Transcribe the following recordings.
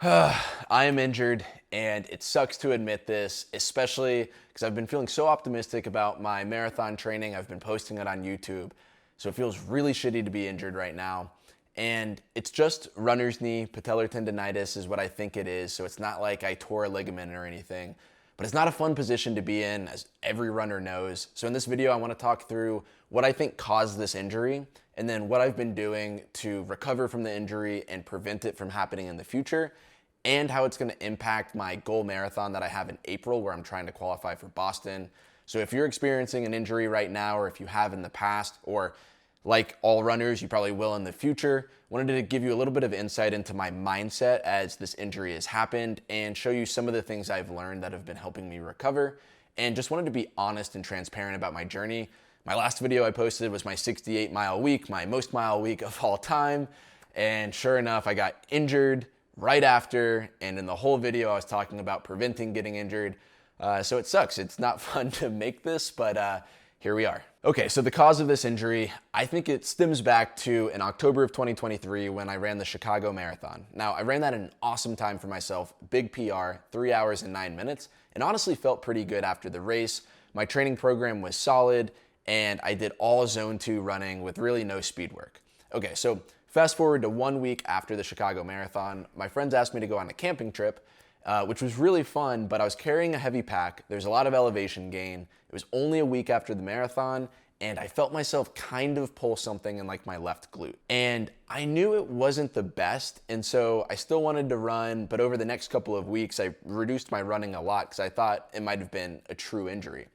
I am injured, and it sucks to admit this, especially because I've been feeling so optimistic about my marathon training. I've been posting it on YouTube, so it feels really shitty to be injured right now. And it's just runner's knee, patellar tendonitis is what I think it is, so it's not like I tore a ligament or anything. But it's not a fun position to be in, as every runner knows. So in this video, I want to talk through what I think caused this injury, and then what I've been doing to recover from the injury and prevent it from happening in the future, and how it's going to impact my goal marathon that I have in April, where I'm trying to qualify for Boston. So if you're experiencing an injury right now, or if you have in the past, or like all runners, you probably will in the future, wanted to give you a little bit of insight into my mindset as this injury has happened and show you some of the things I've learned that have been helping me recover, and just wanted to be honest and transparent about my journey. My last video I posted was my 68-mile week, my most mile week of all time, and sure enough, I got injured right after, and in the whole video I was talking about preventing getting injured. So it sucks. It's not fun to make this, but here we are. Okay, so the cause of this injury, I think it stems back to in October of 2023 when I ran the Chicago Marathon. Now, I ran that in an awesome time for myself, big PR, 3 hours and 9 minutes, and honestly felt pretty good after the race. My training program was solid, and I did all zone 2 running with really no speed work. Okay, so fast forward to 1 week after the Chicago Marathon, my friends asked me to go on a camping trip, which was really fun, but I was carrying a heavy pack. There's a lot of elevation gain. It was only a week after the marathon, and I felt myself kind of pull something in like my left glute. And I knew it wasn't the best, and so I still wanted to run, but over the next couple of weeks, I reduced my running a lot because I thought it might have been a true injury.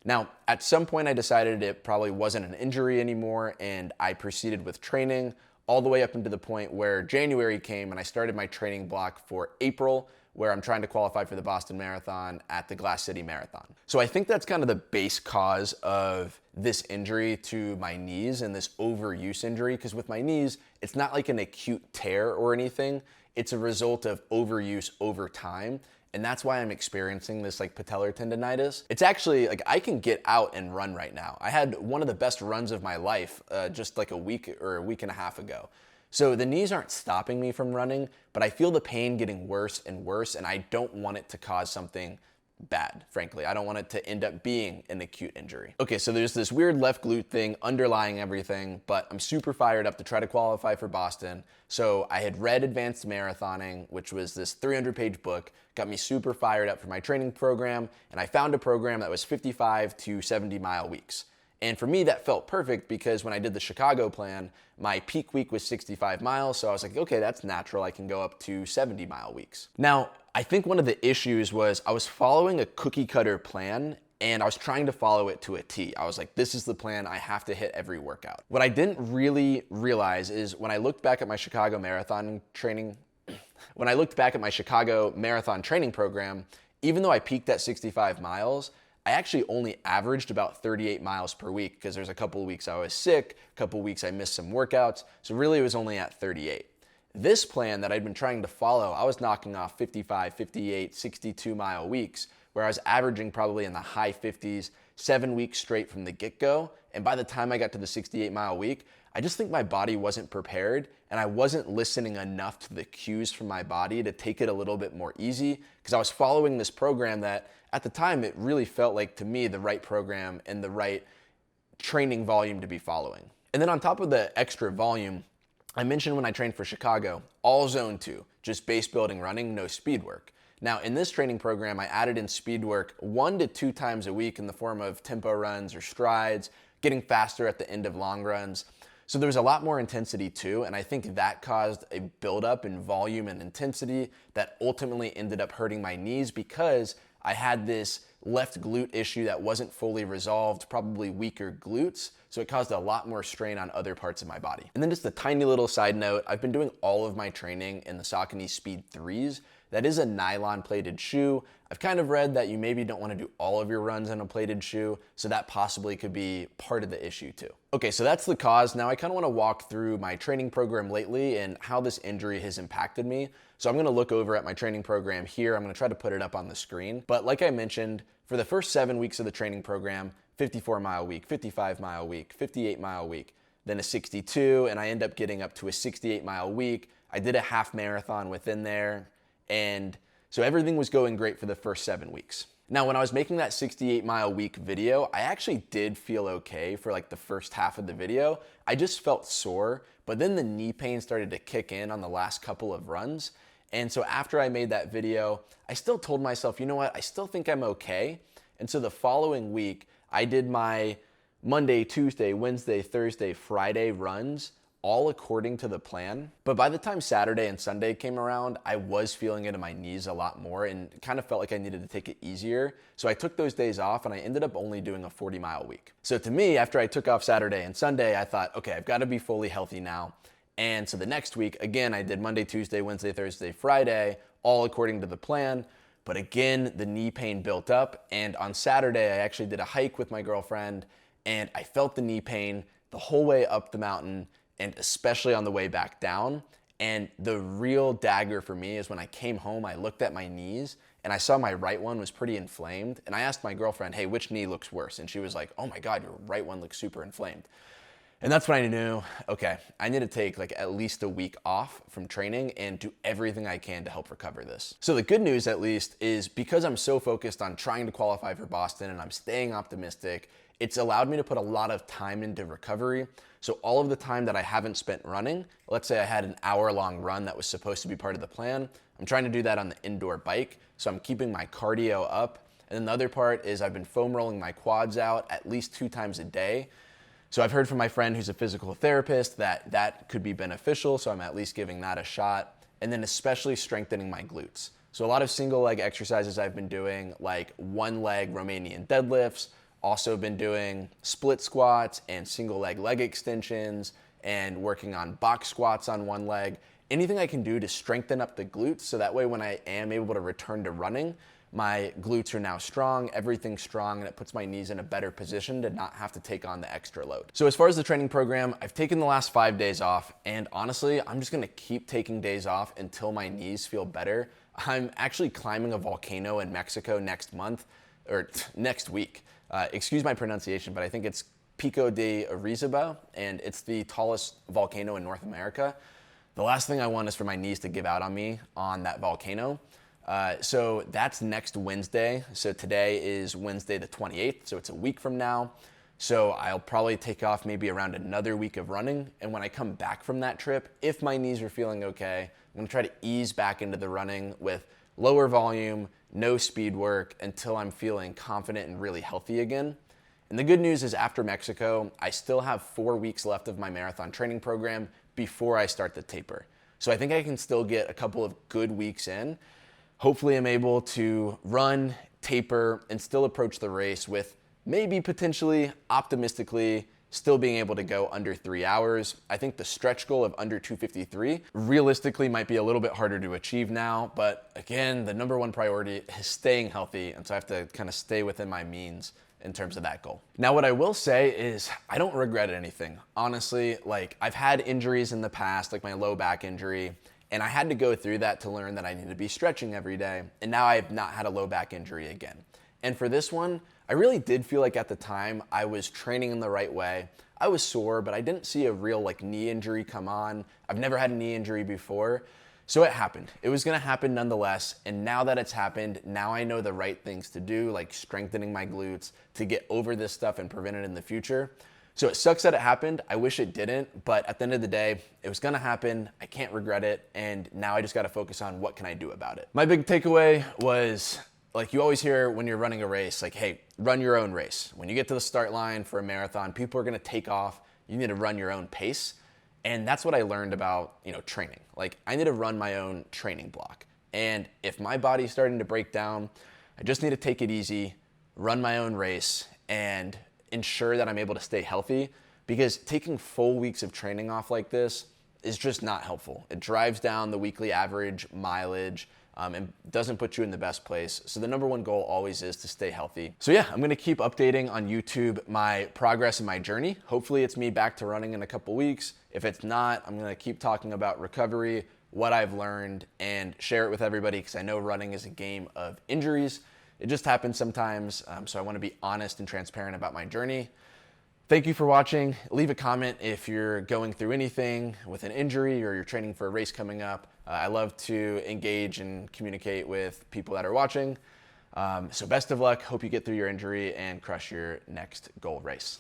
Now, at some point I decided it probably wasn't an injury anymore, and I proceeded with training all the way up into the point where January came and I started my training block for April, where I'm trying to qualify for the Boston Marathon at the Glass City Marathon. So I think that's kind of the base cause of this injury to my knees and this overuse injury, because with my knees, it's not like an acute tear or anything. It's a result of overuse over time. And that's why I'm experiencing this like patellar tendonitis. It's actually like I can get out and run right now. I had one of the best runs of my life just like a week or a week and a half ago. So the knees aren't stopping me from running, but I feel the pain getting worse and worse, and I don't want it to cause something bad, frankly. I don't want it to end up being an acute injury. Okay, so there's this weird left glute thing underlying everything, but I'm super fired up to try to qualify for Boston. So I had read Advanced Marathoning, which was this 300-page book, got me super fired up for my training program, and I found a program that was 55 to 70-mile weeks. And for me, that felt perfect because when I did the Chicago plan, my peak week was 65 miles. So I was like, okay, that's natural. I can go up to 70-mile weeks. Now, I think one of the issues was I was following a cookie cutter plan and I was trying to follow it to a T. I was like, this is the plan. I have to hit every workout. What I didn't really realize is when I looked back at my Chicago Marathon training, program, even though I peaked at 65 miles, I actually only averaged about 38 miles per week because there's a couple of weeks I was sick, a couple of weeks I missed some workouts, so really it was only at 38. This plan that I'd been trying to follow, I was knocking off 55, 58, 62-mile weeks, where I was averaging probably in the high 50s, 7 weeks straight from the get-go, and by the time I got to the 68-mile week, I just think my body wasn't prepared and I wasn't listening enough to the cues from my body to take it a little bit more easy, because I was following this program that at the time it really felt like to me the right program and the right training volume to be following. And then on top of the extra volume, I mentioned when I trained for Chicago, all zone 2, just base building running, no speed work. Now in this training program, I added in speed work 1 to 2 times a week in the form of tempo runs or strides, getting faster at the end of long runs. So there was a lot more intensity too, and I think that caused a buildup in volume and intensity that ultimately ended up hurting my knees because I had this left glute issue that wasn't fully resolved, probably weaker glutes, so it caused a lot more strain on other parts of my body. And then just a tiny little side note, I've been doing all of my training in the Saucony Speed 3s. That is a nylon plated shoe. I've kind of read that you maybe don't want to do all of your runs in a plated shoe, so that possibly could be part of the issue too. Okay, so that's the cause. Now I kind of want to walk through my training program lately and how this injury has impacted me. So I'm going to look over at my training program here. I'm going to try to put it up on the screen. But like I mentioned, for the first 7 weeks of the training program, 54-mile week, 55-mile week, 58-mile week, then a 62, and I end up getting up to a 68-mile week. I did a half marathon within there, And so everything was going great for the first 7 weeks. Now, when I was making that 68-mile week video, I actually did feel okay for like the first half of the video. I just felt sore, but then the knee pain started to kick in on the last couple of runs. And so after I made that video, I still told myself, you know what, I still think I'm okay. And so the following week, I did my Monday, Tuesday, Wednesday, Thursday, Friday runs, all according to the plan. But by the time Saturday and Sunday came around, I was feeling it in my knees a lot more and kind of felt like I needed to take it easier. So I took those days off and I ended up only doing a 40-mile week. So to me, after I took off Saturday and Sunday, I thought, okay, I've got to be fully healthy now. And so the next week, again, I did Monday, Tuesday, Wednesday, Thursday, Friday, all according to the plan. But again, the knee pain built up. And on Saturday, I actually did a hike with my girlfriend and I felt the knee pain the whole way up the mountain and especially on the way back down. And the real dagger for me is when I came home, I looked at my knees and I saw my right one was pretty inflamed. And I asked my girlfriend, hey, which knee looks worse? And she was like, oh my God, your right one looks super inflamed. And that's when I knew, okay, I need to take like at least a week off from training and do everything I can to help recover this. So the good news at least is because I'm so focused on trying to qualify for Boston and I'm staying optimistic, it's allowed me to put a lot of time into recovery. So all of the time that I haven't spent running, let's say I had an hour-long run that was supposed to be part of the plan, I'm trying to do that on the indoor bike. So I'm keeping my cardio up. And then the other part is I've been foam rolling my quads out at least 2 times a day. So I've heard from my friend who's a physical therapist that that could be beneficial, so I'm at least giving that a shot. And then especially strengthening my glutes. So a lot of single leg exercises I've been doing, like one leg Romanian deadlifts, also been doing split squats and single leg extensions and working on box squats on one leg. Anything I can do to strengthen up the glutes so that way when I am able to return to running, my glutes are now strong, everything's strong, and it puts my knees in a better position to not have to take on the extra load. So as far as the training program, I've taken the last 5 days off, and honestly, I'm just gonna keep taking days off until my knees feel better. I'm actually climbing a volcano in Mexico next week. Excuse my pronunciation, but I think it's Pico de Orizaba, and it's the tallest volcano in North America. The last thing I want is for my knees to give out on me on that volcano. So that's next Wednesday. So today is Wednesday the 28th, so it's a week from now. So I'll probably take off maybe around another week of running. And when I come back from that trip, if my knees are feeling okay, I'm gonna try to ease back into the running with lower volume, no speed work until I'm feeling confident and really healthy again. And the good news is after Mexico, I still have 4 weeks left of my marathon training program before I start the taper. So I think I can still get a couple of good weeks in. Hopefully I'm able to run, taper, and still approach the race with maybe potentially, optimistically, still being able to go under 3 hours. I think the stretch goal of under 2:53 realistically might be a little bit harder to achieve now, but again, the number one priority is staying healthy, and so I have to kind of stay within my means in terms of that goal. Now, what I will say is I don't regret anything. Honestly, like I've had injuries in the past, like my low back injury, and I had to go through that to learn that I need to be stretching every day. And now I have not had a low back injury again. And for this one, I really did feel like at the time I was training in the right way. I was sore, but I didn't see a real like knee injury come on. I've never had a knee injury before. So it happened. It was gonna happen nonetheless. And now that it's happened, now I know the right things to do, like strengthening my glutes to get over this stuff and prevent it in the future. So it sucks that it happened. I wish it didn't, but at the end of the day, it was gonna happen. I can't regret it. And now I just gotta focus on what can I do about it. My big takeaway was, like you always hear when you're running a race, like, hey, run your own race. When you get to the start line for a marathon, people are gonna take off. You need to run your own pace. And that's what I learned about, training. Like I need to run my own training block. And if my body's starting to break down, I just need to take it easy, run my own race, and ensure that I'm able to stay healthy, because taking full weeks of training off like this is just not helpful. It drives down the weekly average mileage and doesn't put you in the best place. So the number one goal always is to stay healthy. So yeah, I'm gonna keep updating on YouTube my progress and my journey. Hopefully it's me back to running in a couple weeks. If it's not, I'm gonna keep talking about recovery, what I've learned, and share it with everybody, because I know running is a game of injuries. It just happens sometimes, so I want to be honest and transparent about my journey. Thank you for watching. Leave a comment if you're going through anything with an injury or you're training for a race coming up. I love to engage and communicate with people that are watching. So best of luck. Hope you get through your injury and crush your next goal race.